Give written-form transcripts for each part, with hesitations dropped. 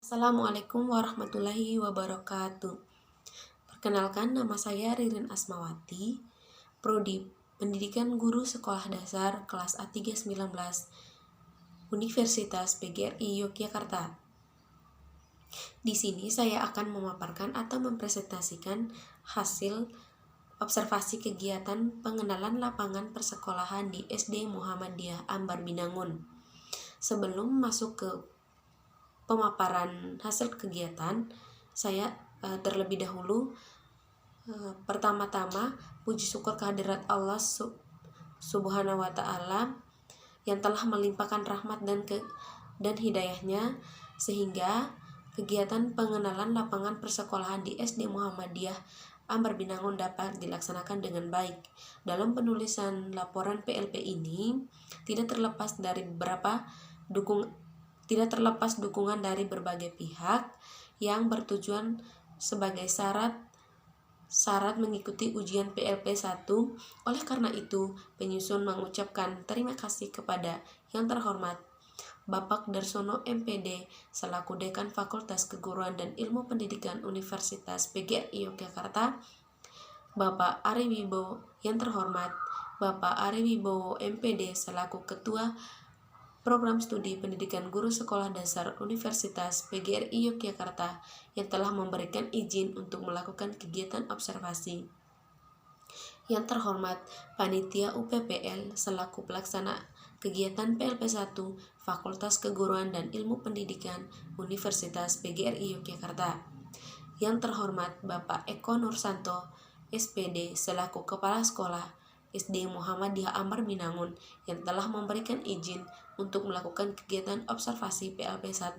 Assalamualaikum warahmatullahi wabarakatuh. Perkenalkan, nama saya Ririn Asmawati, Prodi Pendidikan Guru Sekolah Dasar kelas A319 Universitas PGRI Yogyakarta. Di sini saya akan memaparkan atau mempresentasikan hasil observasi kegiatan pengenalan lapangan persekolahan di SD Muhammadiyah Ambar Binangun. Sebelum masuk ke pemaparan hasil kegiatan, saya terlebih dahulu pertama-tama puji syukur kehadirat Allah Subhanahu wa Ta'ala yang telah melimpahkan rahmat dan hidayahnya sehingga kegiatan pengenalan lapangan persekolahan di SD Muhammadiyah Ambar Binangun dapat dilaksanakan dengan baik. Dalam penulisan laporan PLP ini tidak terlepas dukungan dari berbagai pihak yang bertujuan sebagai syarat mengikuti ujian PLP 1. Oleh karena itu, penyusun mengucapkan terima kasih kepada yang terhormat Bapak Darsono MPD selaku Dekan Fakultas Keguruan dan Ilmu Pendidikan Universitas PGRI Yogyakarta, Bapak Ari Wibowo yang terhormat Bapak Ari Wibowo MPD selaku Ketua Program Studi Pendidikan Guru Sekolah Dasar Universitas PGRI Yogyakarta yang telah memberikan izin untuk melakukan kegiatan observasi. Yang terhormat Panitia UPPL selaku pelaksana kegiatan PLP 1 Fakultas Keguruan dan Ilmu Pendidikan Universitas PGRI Yogyakarta. Yang terhormat Bapak Eko Nursanto SPD selaku Kepala Sekolah SD Muhammadiyah Ambar Binangun yang telah memberikan izin untuk melakukan kegiatan observasi PLP 1.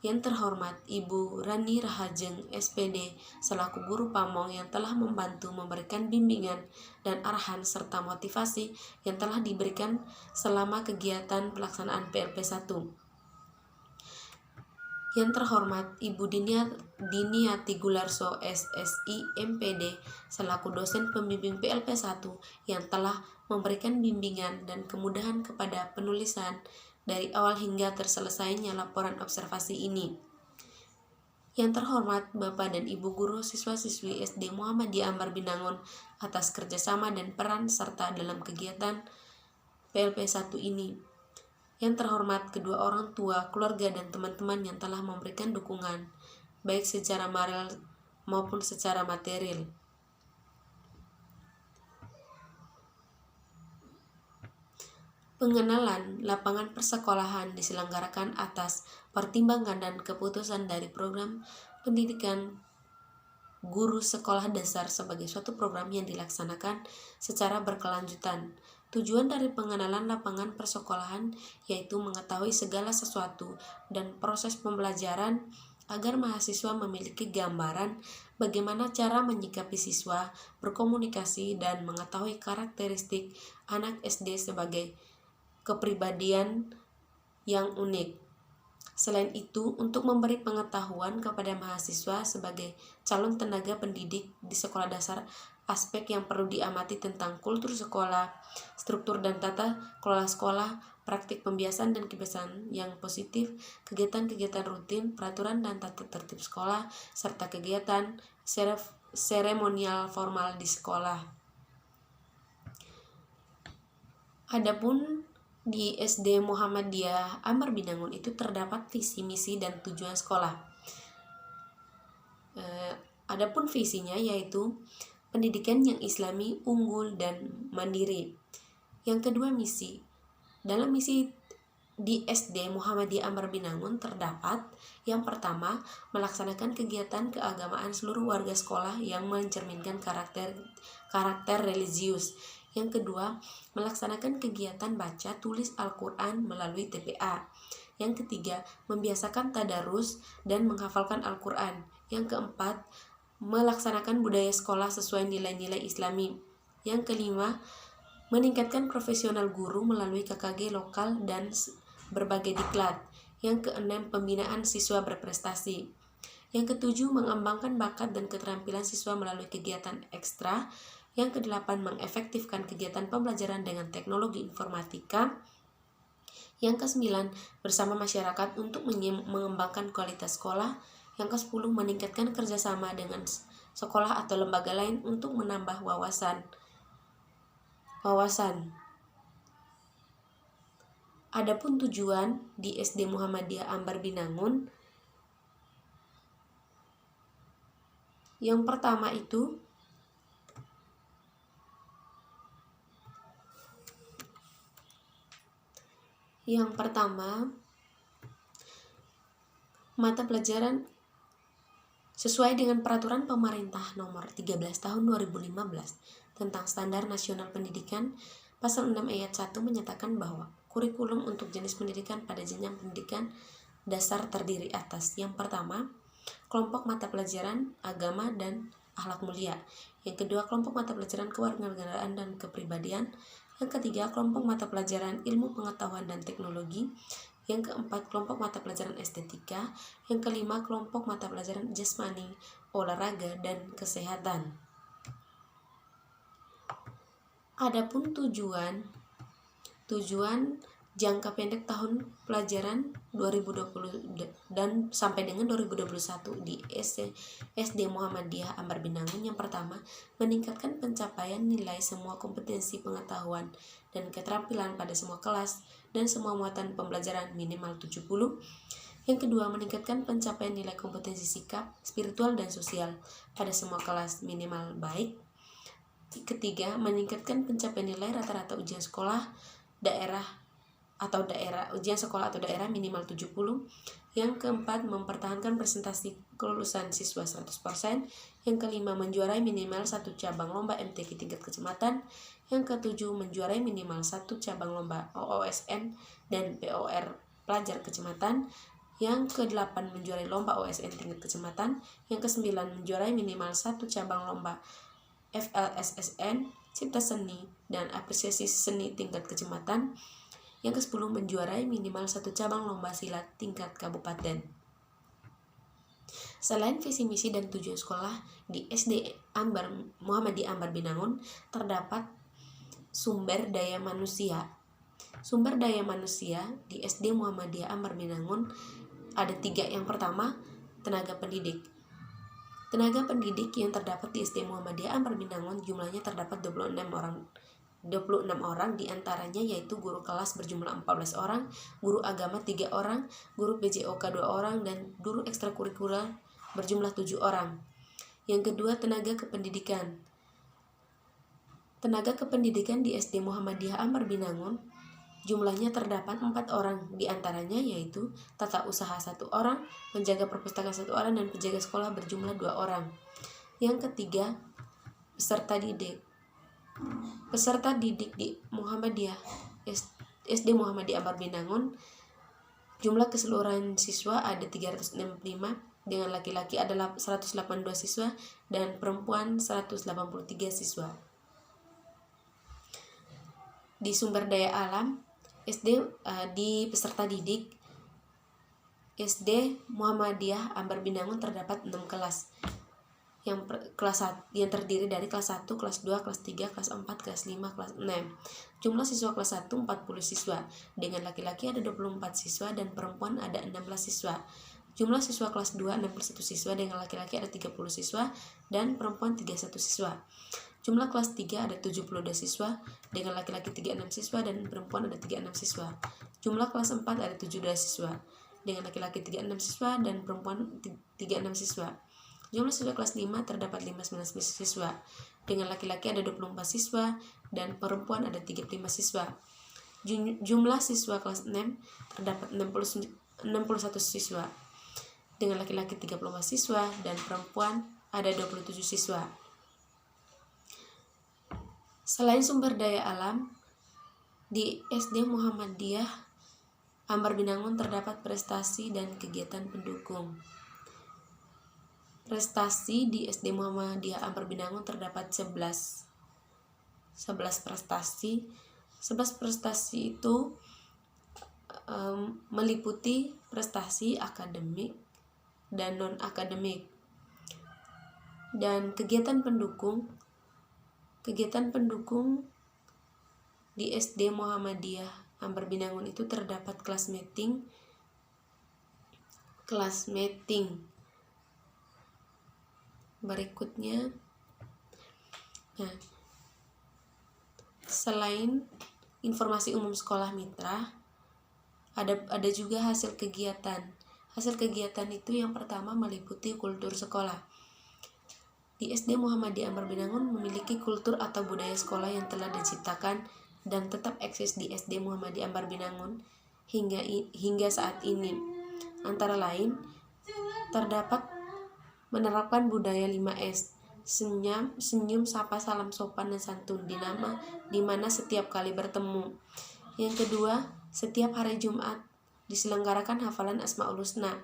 Yang terhormat Ibu Rani Rahajeng SPD selaku Guru Pamong yang telah membantu memberikan bimbingan dan arahan serta motivasi yang telah diberikan selama kegiatan pelaksanaan PLP 1. Yang terhormat Ibu Diniati Gularso SSI MPD selaku dosen pembimbing PLP 1 yang telah memberikan bimbingan dan kemudahan kepada penulisan dari awal hingga terselesainya laporan observasi ini. Yang terhormat Bapak dan Ibu guru siswa-siswi SD Muhammadiyah Ambar Binangun atas kerjasama dan peran serta dalam kegiatan PLP 1 ini. Yang terhormat kedua orang tua, keluarga, dan teman-teman yang telah memberikan dukungan, baik secara moral maupun secara material. Pengenalan lapangan persekolahan diselenggarakan atas pertimbangan dan keputusan dari program pendidikan guru sekolah dasar sebagai suatu program yang dilaksanakan secara berkelanjutan. Tujuan dari pengenalan lapangan persekolahan yaitu mengetahui segala sesuatu dan proses pembelajaran agar mahasiswa memiliki gambaran bagaimana cara menyikapi siswa, berkomunikasi, dan mengetahui karakteristik anak SD sebagai kepribadian yang unik. Selain itu, untuk memberi pengetahuan kepada mahasiswa sebagai calon tenaga pendidik di sekolah dasar, aspek yang perlu diamati tentang kultur sekolah, struktur dan tata kelola sekolah, praktik pembiasan dan kebiasaan yang positif, kegiatan-kegiatan rutin, peraturan dan tata tertib sekolah, serta kegiatan seremonial formal di sekolah. Adapun di SD Muhammadiyah Ambar Binangun itu terdapat visi, misi, dan tujuan sekolah. Adapun visinya yaitu pendidikan yang islami, unggul, dan mandiri. Yang kedua, misi. Dalam misi di SD Muhammadiyah Ambar Binangun terdapat yang pertama, melaksanakan kegiatan keagamaan seluruh warga sekolah yang mencerminkan karakter religius. Yang kedua, melaksanakan kegiatan baca tulis Al-Quran melalui TPA. Yang ketiga, membiasakan tadarus dan menghafalkan Al-Quran. Yang keempat, melaksanakan budaya sekolah sesuai nilai-nilai Islami. Yang kelima, meningkatkan profesional guru melalui KKG lokal dan berbagai diklat. Yang keenam, pembinaan siswa berprestasi. Yang ketujuh, mengembangkan bakat dan keterampilan siswa melalui kegiatan ekstra. Yang kedelapan, mengefektifkan kegiatan pembelajaran dengan teknologi informatika. Yang ke-9, bersama masyarakat untuk mengembangkan kualitas sekolah. Yang ke-10, meningkatkan kerjasama dengan sekolah atau lembaga lain untuk menambah wawasan. Adapun tujuan di SD Muhammadiyah Ambar Binangun, yang pertama itu mata pelajaran sesuai dengan peraturan pemerintah nomor 13 tahun 2015 tentang Standar Nasional Pendidikan, pasal 6 ayat 1 menyatakan bahwa kurikulum untuk jenis pendidikan pada jenjang pendidikan dasar terdiri atas: yang pertama, kelompok mata pelajaran agama dan akhlak mulia; yang kedua, kelompok mata pelajaran kewarganegaraan dan kepribadian; yang ketiga, kelompok mata pelajaran ilmu pengetahuan dan teknologi; yang keempat, kelompok mata pelajaran estetika; yang kelima, kelompok mata pelajaran jasmani, olahraga, dan kesehatan. Adapun tujuan jangka pendek tahun pelajaran 2020 dan sampai dengan 2021 di SD Muhammadiyah Ambar Binangun, yang pertama, meningkatkan pencapaian nilai semua kompetensi pengetahuan dan keterampilan pada semua kelas dan semua muatan pembelajaran minimal 70. Yang kedua, meningkatkan pencapaian nilai kompetensi sikap, spiritual, dan sosial pada semua kelas minimal baik. Ketiga, meningkatkan pencapaian nilai rata-rata ujian sekolah ujian sekolah atau daerah minimal 70. Yang keempat, mempertahankan presentasi kelulusan siswa 100%. Yang kelima, menjuarai minimal 1 cabang lomba MTQ tingkat kecamatan. Yang ketujuh, menjuarai minimal 1 cabang lomba OOSN dan POR pelajar kecamatan. Yang ke-8, menjuarai lomba OSN tingkat kecamatan. Yang ke-9, menjuarai minimal 1 cabang lomba FLSSN, cipta seni, dan apresiasi seni tingkat kecamatan. Yang ke-10, menjuarai minimal 1 cabang lomba silat tingkat kabupaten. Selain visi misi dan tujuan sekolah, di SD Muhammadiyah Ambar Binangun terdapat sumber daya manusia. Sumber daya manusia di SD Muhammadiyah Ambar Binangun ada 3. Yang pertama, tenaga pendidik. Tenaga pendidik yang terdapat di SD Muhammadiyah Ambar Binangun jumlahnya terdapat 26 orang, diantaranya yaitu guru kelas berjumlah 14 orang, guru agama 3 orang, guru PJOK 2 orang, dan guru ekstrakurikuler berjumlah 7 orang. Yang kedua, tenaga kependidikan. Tenaga kependidikan di SD Muhammadiyah Ambar Binangun jumlahnya terdapat 4 orang, diantaranya yaitu tata usaha 1 orang, penjaga perpustakaan 1 orang, dan penjaga sekolah berjumlah 2 orang. Yang ketiga, peserta didik. Peserta didik di SD Muhammadiyah Ambar Binangun jumlah keseluruhan siswa ada 365, dengan laki-laki adalah 182 siswa dan perempuan 183 siswa. Di sumber daya alam di peserta didik SD Muhammadiyah Ambar Binangun terdapat 6 kelas. Yang terdiri dari kelas 1, kelas 2, kelas 3, kelas 4, kelas 5, kelas 6. Jumlah siswa kelas 1 40 siswa, dengan laki-laki ada 24 siswa dan perempuan ada 16 siswa. Jumlah siswa kelas 2 61 siswa, dengan laki-laki ada 30 siswa dan perempuan 31 siswa. Jumlah kelas 3 ada 72 siswa, dengan laki-laki 36 siswa dan perempuan ada 36 siswa. Jumlah kelas 4 ada 72 siswa, dengan laki-laki 36 siswa dan perempuan 36 siswa. Jumlah siswa kelas 5 terdapat 59 siswa, dengan laki-laki ada 24 siswa dan perempuan ada 35 siswa. Jumlah siswa kelas 6 terdapat 61 siswa, dengan laki-laki 34 siswa dan perempuan ada 27 siswa. Selain sumber daya alam, di SD Muhammadiyah Ambar Binangun terdapat prestasi dan kegiatan pendukung. Prestasi di SD Muhammadiyah Ambar Binangun terdapat 11 prestasi. 11 prestasi itu meliputi prestasi akademik dan non-akademik. Dan kegiatan pendukung di SD Muhammadiyah Ambar Binangun itu terdapat kelas meeting. Berikutnya, nah, selain informasi umum sekolah mitra, ada juga hasil kegiatan. Hasil kegiatan itu yang pertama meliputi kultur sekolah. Di SD Muhammadiyah Ambar Binangun memiliki kultur atau budaya sekolah yang telah diciptakan dan tetap eksis di SD Muhammadiyah Ambar Binangun hingga saat ini. Antara lain, terdapat menerapkan budaya 5S, senyum, sapa, salam sopan, dan santun di mana setiap kali bertemu. Yang kedua, setiap hari Jumat diselenggarakan hafalan Asmaul Husna.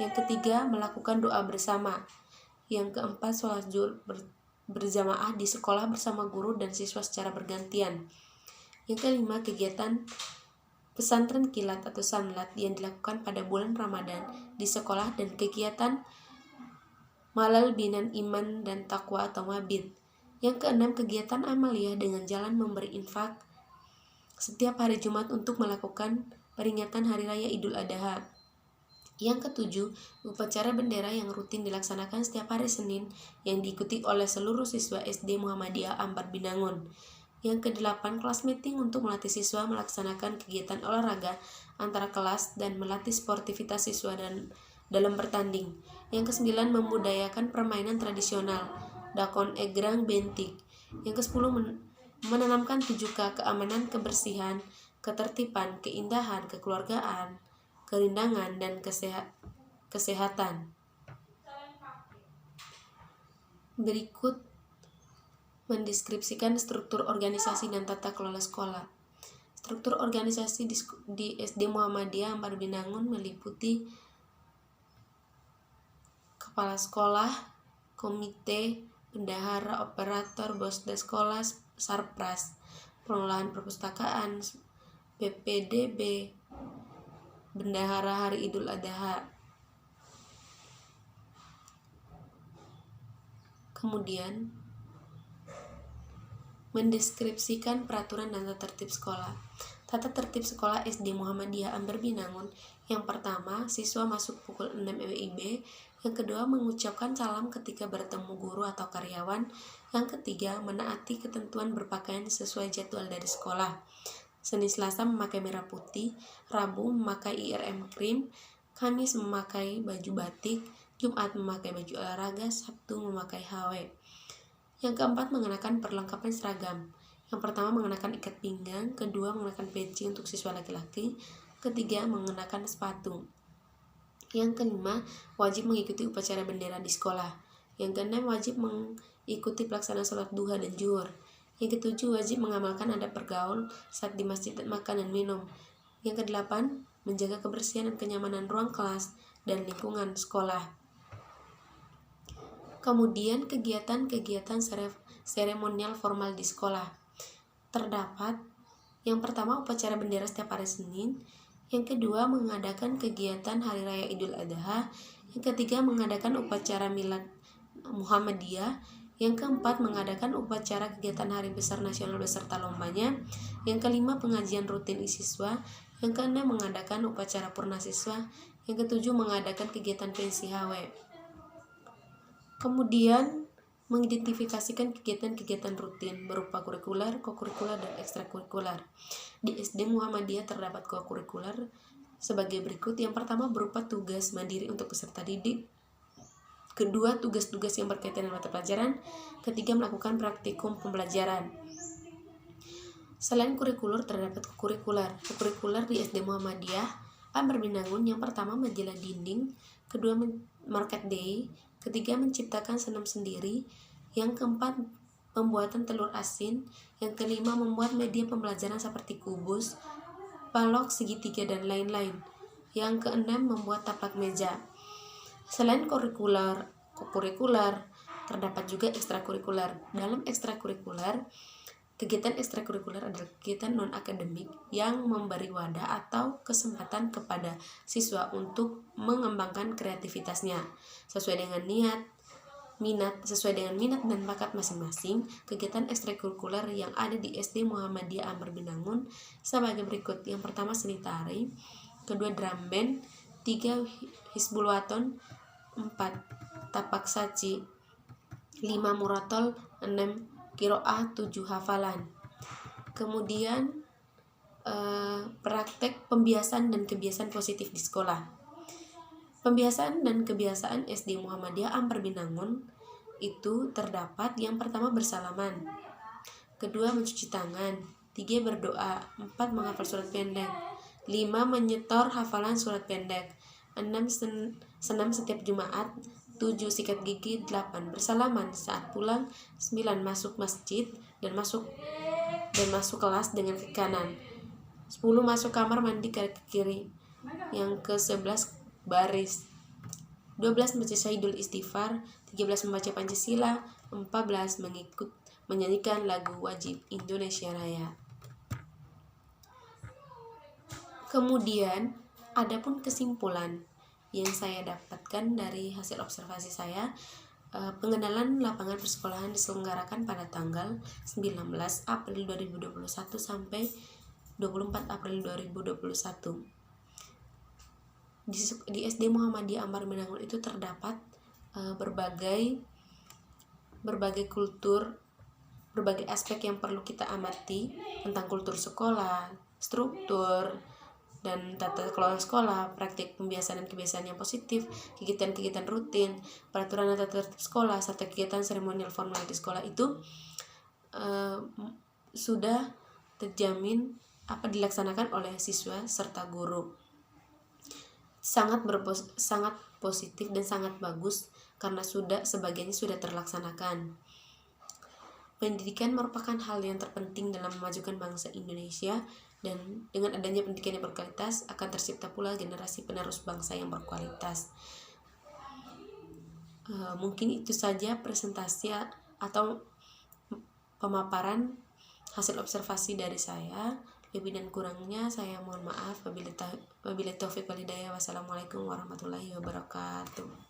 Yang ketiga, melakukan doa bersama. Yang keempat, sholat zuhur berjamaah di sekolah bersama guru dan siswa secara bergantian. Yang kelima, kegiatan pesantren kilat atau samlat yang dilakukan pada bulan Ramadan di sekolah dan kegiatan malal binan iman dan takwa atau mabid. Yang keenam, kegiatan amaliyah dengan jalan memberi infak setiap hari Jumat untuk melakukan peringatan Hari Raya Idul Adha. Yang ketujuh, upacara bendera yang rutin dilaksanakan setiap hari Senin yang diikuti oleh seluruh siswa SD Muhammadiyah Ambar Binangun. Yang kedelapan, kelas meeting untuk melatih siswa melaksanakan kegiatan olahraga antara kelas dan melatih sportivitas siswa dan dalam bertanding. Yang kesembilan, membudayakan permainan tradisional, dakon egrang bentik. Yang kesepuluh, menanamkan 7K, keamanan, kebersihan, ketertiban, keindahan, kekeluargaan, kerindangan, dan kesehatan. Berikut mendeskripsikan struktur organisasi dan tata kelola sekolah. Struktur organisasi di SD Muhammadiyah Ambar Binangun meliputi kepala sekolah, komite, bendahara, operator, bosda sekolah, sarpras, pengelolaan perpustakaan, BPDB, bendahara Hari Idul Adha. Kemudian mendeskripsikan peraturan dan tata tertib sekolah. Tata tertib sekolah SD Muhammadiyah Ambar Binangun. Yang pertama, siswa masuk pukul 6 WIB. Yang kedua, mengucapkan salam ketika bertemu guru atau karyawan. Yang ketiga, menaati ketentuan berpakaian sesuai jadwal dari sekolah. Senin Selasa memakai merah putih, Rabu memakai IRM krim, Kamis memakai baju batik, Jumat memakai baju olahraga, Sabtu memakai HW. Yang keempat, mengenakan perlengkapan seragam. Yang pertama, mengenakan ikat pinggang. Kedua, mengenakan peci untuk siswa laki-laki. Ketiga, mengenakan sepatu. Yang kelima, wajib mengikuti upacara bendera di sekolah. Yang keenam, wajib mengikuti pelaksanaan sholat duha dan zuhur. Yang ketujuh, wajib mengamalkan adab bergaul saat di masjid dan makan dan minum. Yang kedelapan, menjaga kebersihan dan kenyamanan ruang kelas dan lingkungan sekolah. Kemudian kegiatan-kegiatan seremonial formal di sekolah. Terdapat yang pertama, upacara bendera setiap hari Senin. Yang kedua, mengadakan kegiatan Hari Raya Idul Adha. Yang ketiga, mengadakan upacara Milad Muhammadiyah. Yang keempat, mengadakan upacara kegiatan Hari Besar Nasional beserta lombanya. Yang kelima, pengajian rutin siswa. Yang keenam, mengadakan upacara purna siswa. Yang ketujuh, mengadakan kegiatan pensi HW. Kemudian mengidentifikasikan kegiatan-kegiatan rutin berupa kurikuler, kokurikuler, dan ekstrakurikuler. Di SD Muhammadiyah terdapat kokurikuler sebagai berikut. Yang pertama, berupa tugas mandiri untuk peserta didik. Kedua, tugas-tugas yang berkaitan dengan mata pelajaran. Ketiga, melakukan praktikum pembelajaran. Selain kurikulur, terdapat kokurikuler. Kokurikuler di SD Muhammadiyah Ambar Binangun. Yang pertama, majalah dinding. Kedua, market day. Ketiga, menciptakan senam sendiri. Yang keempat, pembuatan telur asin. Yang kelima, membuat media pembelajaran seperti kubus, balok, segitiga, dan lain-lain. Yang keenam, membuat taplak meja. Selain kokurikuler, terdapat juga ekstrakurikuler. Dalam ekstrakurikuler, kegiatan ekstrakurikuler adalah kegiatan non-akademik yang memberi wadah atau kesempatan kepada siswa untuk mengembangkan kreativitasnya sesuai dengan niat minat sesuai dengan minat dan bakat masing-masing. Kegiatan ekstrakurikuler yang ada di SD Muhammadiyah Amr Binangun sebagai berikut. Yang pertama seni tari, kedua drum band, 3 Hizbul Waton, 4 tapak saci, 5 muratol, 6 qiraah, 7 hafalan. Kemudian praktek pembiasaan dan kebiasaan positif di sekolah. Pembiasaan dan kebiasaan SD Muhammadiyah Amr Binangun itu terdapat yang pertama bersalaman, kedua mencuci tangan, 3 berdoa, 4 menghafal surat pendek, 5 menyetor hafalan surat pendek, 6 senam setiap Jumat, 7 sikat gigi, 8 bersalaman saat pulang, 9 masuk masjid dan masuk kelas dengan ke kanan, 10 masuk kamar mandi ke kiri, yang ke-11 baris, 12 membaca Syahidul Istighfar, 13 membaca Pancasila, 14 menyanyikan lagu wajib Indonesia Raya. Kemudian adapun kesimpulan yang saya dapatkan dari hasil observasi saya, pengenalan lapangan persekolahan diselenggarakan pada tanggal 19 April 2021 sampai 24 April 2021. Di SD Muhammadiyah Amr Binangun itu terdapat berbagai kultur, berbagai aspek yang perlu kita amati tentang kultur sekolah, struktur dan tata kelola sekolah, praktik pembiasaan dan kebiasaan yang positif, kegiatan-kegiatan rutin, peraturan dan tata tertib sekolah, serta kegiatan seremonial formal di sekolah itu sudah terjamin dilaksanakan oleh siswa serta guru. Sangat positif dan sangat bagus karena sebagiannya sudah terlaksanakan. Pendidikan merupakan hal yang terpenting dalam memajukan bangsa Indonesia, dan dengan adanya pendidikan yang berkualitas akan tercipta pula generasi penerus bangsa yang berkualitas. Mungkin itu saja presentasi atau pemaparan hasil observasi dari saya. Lebih dan kurangnya saya mohon maaf. Wabillahi taufiq wal hidayah. Wassalamualaikum warahmatullahi wabarakatuh.